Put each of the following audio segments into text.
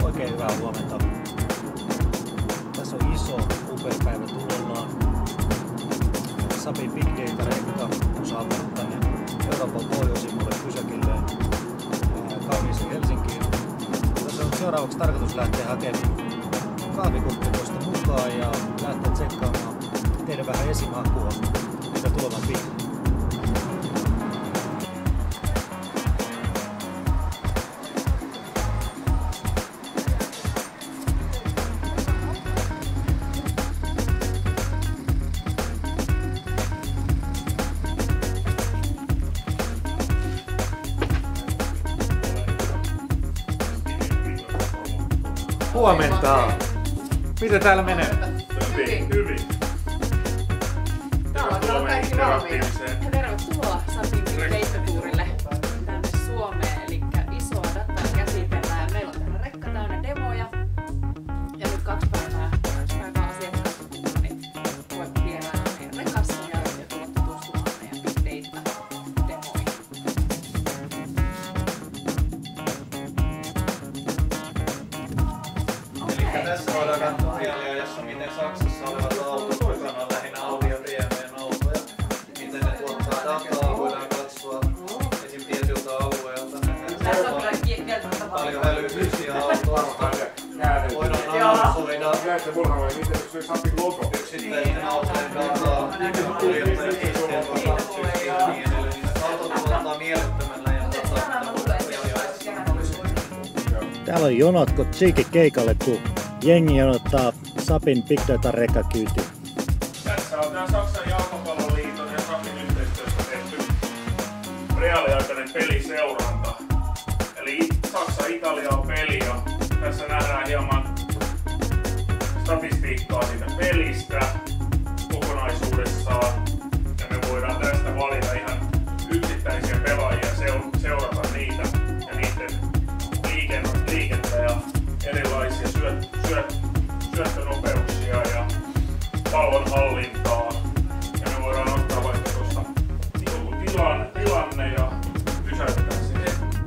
Oikein hyvää huomenta. Tässä on iso, upea päivä tulollaan. Sapin Big Data-rekka on saapunut tänne Euroopan pohjoisimmalle pysäkilleen kauniiseen Helsinkiin. Tässä on seuraavaksi tarkoitus lähteä hakemaan kahvikuppi tuosta mukaan ja lähteä tsekkaamaan, tehdä vähän esimahkua, mitä tulevan pitää. Huomenta! Miten täällä menee? Hyvin. Täällä on kaikki valmiina. Tervetuloa Sapin Big Data-tuurille tänne Suomeen. Eli isoa dataa käsitellään. Meillä on täällä rekka täynnä demoja. Ja nyt 2 päivää asiakaskumppanit voivat vierailla meidän rekassa ja tulla tutustumaan meidän Big Data-demoihin. Tässä voidaan katsoa alialiassa, miten Saksassa olevat autot mukana on lähinnä Audi ja BMWn autoja. Miten ne tuottaa dataa, voidaan katsoa esim. Tietyltä alueelta. Paljon hälytyksiä autoista. Voidaan analysoida yksittäisten autojen dataa, kuljettajien historiaa ja niin edelleen. Auto tuottaa mielettömän läjän dataa, mitä voidaan alialiassa analysoida. Täällä on jonotko keikalle, kun jengi jonottaa Sapin Big Data-rekka kyytiin. Tässä on tämä Saksan jalkapalloliiton ja Sapin yhteistyössä tehty reaaliaikainen peliseuranta. Eli Saksa-Italia on peli ja tässä nähdään hieman statistiikkaa siitä pelistä kokonaisuudessaan. Ja me voidaan tästä valita ihan yksittäisiä pelaajia, seurata niitä ja niiden liikettä ja erilaisia syöttönopeuksia ja pallon hallintaa. Ja me voidaan ottaa vaikka tuossa joku tilanne ja pysäytetään se hetki.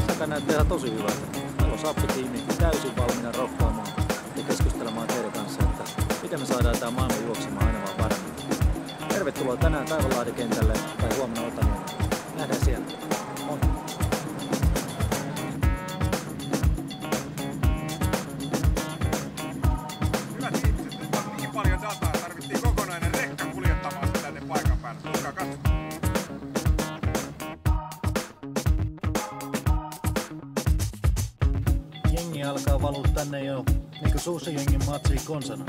Saka näyttää ihan tosi hyvältä. Meillä on Sappi-tiimi täysin valmiina rohkaamaan ja keskustelemaan teidän kanssa, että miten me saadaan tämä maailma juoksemaan aina vaan paremmin. Tervetuloa tänään Taivanlahden-kentälle tai huomenna Otaniemelle. Nähdään siellä. Moi! Hyvät ihmiset, nyt on niin paljon dataa, tarvittiin kokonainen rekka kuljettamaan sitä tänne paikan päälle. Tulkaa katsomaan. Jengi alkaa valua tänne jo niinku Suussa jengin matsiin konsana.